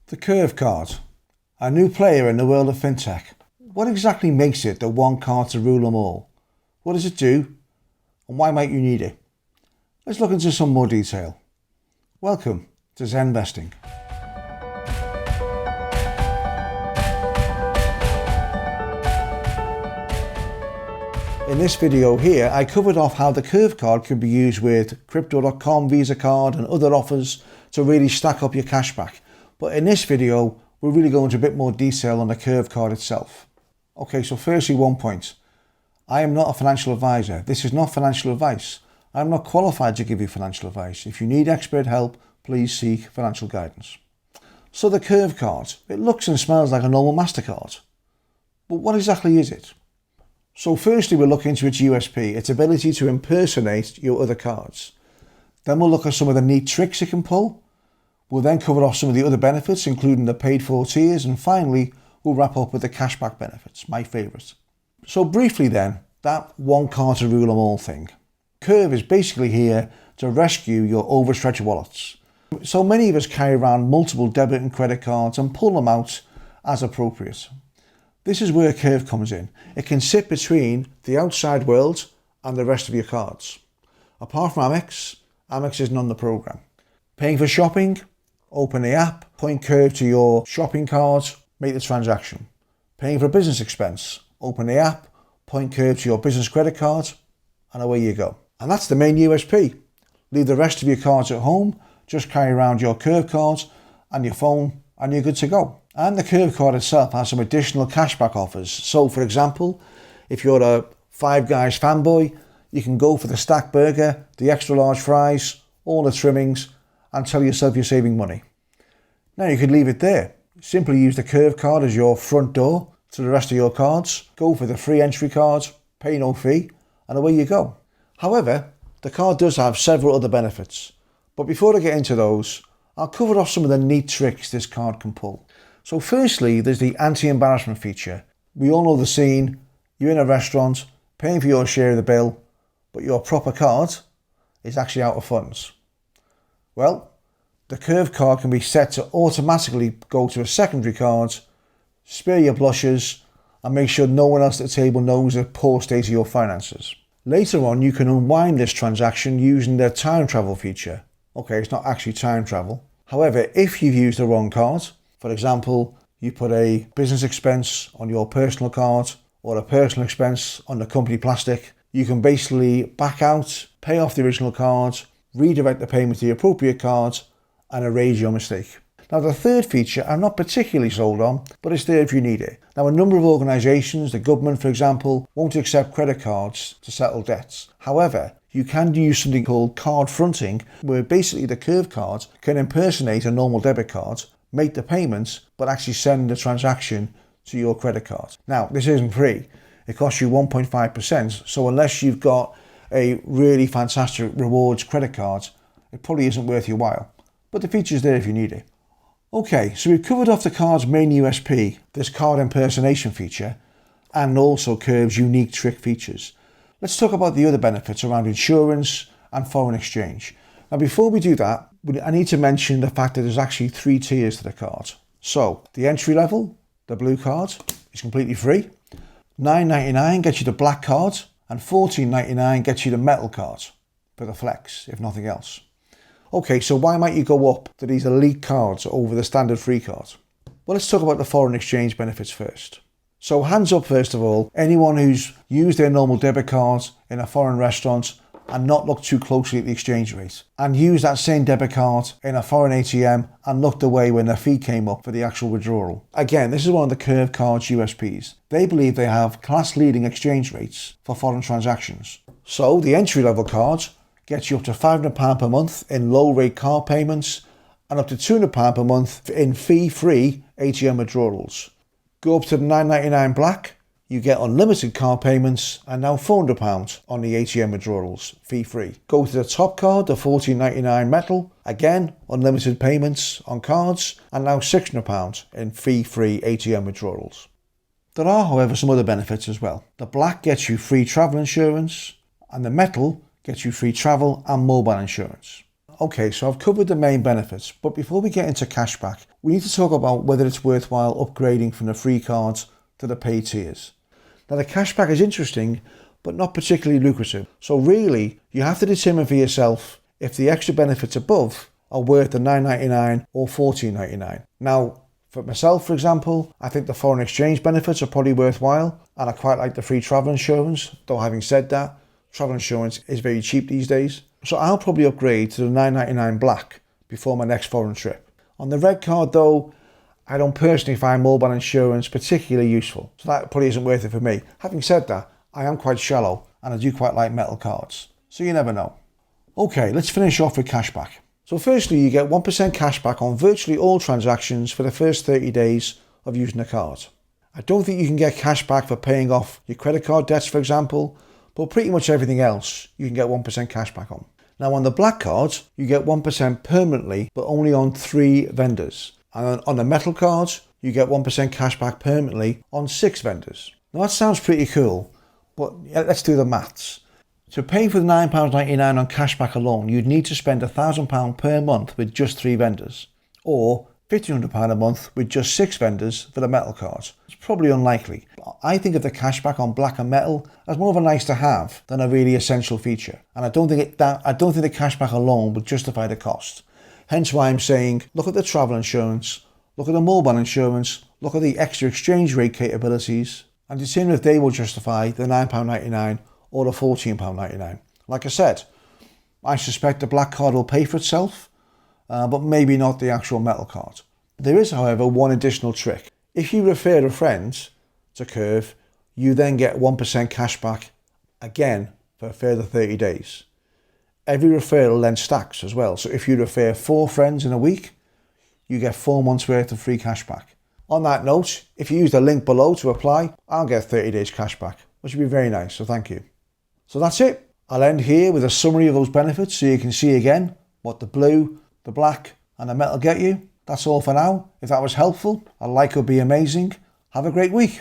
The Curve card, a new player in the world of fintech. What exactly makes it the one card to rule them all? What does it do? And why might you need it? Let's look into some more detail. Welcome to Zen Investing. In this video here, I covered off how the Curve card can be used with Crypto.com, Visa card and other offers to really stack up your cashback. But in this video, we're really going into a bit more detail on the Curve card itself. Okay, so firstly, one point. I am not a financial advisor. This is not financial advice. I'm not qualified to give you financial advice. If you need expert help, please seek financial guidance. So the Curve card, it looks and smells like a normal MasterCard. But what exactly is it? So firstly, we'll look into its USP, its ability to impersonate your other cards. Then we'll look at some of the neat tricks it can pull. We'll then cover off some of the other benefits, including the paid for tiers, and finally, we'll wrap up with the cashback benefits, my favourite. So briefly then, that one card to rule them all thing. Curve is basically here to rescue your overstretched wallets. So many of us carry around multiple debit and credit cards and pull them out as appropriate. This is where Curve comes in. It can sit between the outside world and the rest of your cards. Apart from Amex isn't on the programme. Paying for shopping? Open the app, point Curve to your shopping cart, make the transaction. Paying for a business expense? Open the app, point Curve to your business credit card, and away you go. And that's the main USP. Leave the rest of your cards at home, just carry around your Curve card and your phone, and you're good to go. And the Curve card itself has some additional cashback offers. So for example, if you're a Five Guys fanboy, you can go for the stacked burger, the extra large fries, all the trimmings, and tell yourself you're saving money. Now you could leave it there. Simply use the Curve card as your front door to the rest of your cards, go for the free entry card, pay no fee, and away you go. However, the card does have several other benefits. But before I get into those, I'll cover off some of the neat tricks this card can pull. So firstly, there's the anti-embarrassment feature. We all know the scene. You're in a restaurant, paying for your share of the bill, but your proper card is actually out of funds. Well, the Curve card can be set to automatically go to a secondary card, spare your blushes, and make sure no one else at the table knows the poor state of your finances. Later on, you can unwind this transaction using the time travel feature. Okay, it's not actually time travel. However, if you've used the wrong card, for example, you put a business expense on your personal card or a personal expense on the company plastic, you can basically back out, pay off the original card, redirect the payment to the appropriate card, and erase your mistake. Now the third feature I'm not particularly sold on, but it's there if you need it. Now a number of organisations, the government for example, won't accept credit cards to settle debts. However, you can use something called card fronting, where basically the Curve card can impersonate a normal debit card, make the payments, but actually send the transaction to your credit card. Now this isn't free. It costs you 1.5%, so unless you've got a really fantastic rewards credit card, it probably isn't worth your while. But the feature's there if you need it. Okay, so we've covered off the card's main USP, this card impersonation feature, and also Curve's unique trick features. Let's talk about the other benefits around insurance and foreign exchange. Now before we do that, I need to mention the fact that there's actually 3 tiers to the card. So the entry level, the blue card, is completely free. $9.99 gets you the black card, and $14.99 gets you the metal card for the flex, if nothing else. Okay, so why might you go up to these elite cards over the standard free card? Well, let's talk about the foreign exchange benefits first. So hands up first of all, anyone who's used their normal debit card in a foreign restaurant and not looked too closely at the exchange rate, and used that same debit card in a foreign ATM and looked away when their fee came up for the actual withdrawal. Again, this is one of the Curve card's USPs. They believe they have class-leading exchange rates for foreign transactions. So the entry-level card gets you up to £500 per month in low-rate card payments and up to £200 per month in fee-free ATM withdrawals. Go up to the $9.99 black, you get unlimited card payments and now £400 on the ATM withdrawals, fee-free. Go to the top card, the $14.99 metal, again unlimited payments on cards and now £600 in fee-free ATM withdrawals. There are, however, some other benefits as well. The black gets you free travel insurance and the metal gets you free travel and mobile insurance. Okay, so I've covered the main benefits, but before we get into cashback, we need to talk about whether it's worthwhile upgrading from the free cards to the paid tiers. Now the cashback is interesting, but not particularly lucrative. So really, you have to determine for yourself if the extra benefits above are worth the $9.99 or $14.99. Now, for myself, for example, I think the foreign exchange benefits are probably worthwhile, and I quite like the free travel insurance, though having said that, travel insurance is very cheap these days. So I'll probably upgrade to the $9.99 black before my next foreign trip. On the red card though, I don't personally find mobile insurance particularly useful, so that probably isn't worth it for me. Having said that, I am quite shallow and I do quite like metal cards, so you never know. Okay, let's finish off with cashback. So firstly, you get 1% cashback on virtually all transactions for the first 30 days of using the card. I don't think you can get cashback for paying off your credit card debts, for example, but pretty much everything else you can get 1% cashback on. Now on the black card, you get 1% permanently, but only on 3 vendors. And on the metal cards, you get 1% cashback permanently on 6 vendors. Now that sounds pretty cool, but let's do the maths. To pay for the £9.99 on cashback alone, you'd need to spend £1,000 per month with just 3 vendors, or £1,500 a month with just 6 vendors for the metal cards. It's probably unlikely. I think of the cashback on black and metal as more of a nice to have than a really essential feature, and I don't think the cashback alone would justify the cost. Hence why I'm saying look at the travel insurance, look at the mobile insurance, look at the extra exchange rate capabilities, and determine if they will justify the £9.99 or the £14.99. Like I said, I suspect the black card will pay for itself, but maybe not the actual metal card. There is, however, one additional trick. If you refer a friend to Curve, you then get 1% cashback again for a further 30 days. Every referral then stacks as well. So if you refer 4 friends in a week, you get 4 months worth of free cashback. On that note, if you use the link below to apply, I'll get 30 days cashback, which would be very nice, so thank you. So that's it. I'll end here with a summary of those benefits so you can see again what the blue, the black and the metal get you. That's all for now. If that was helpful, a like would be amazing. Have a great week.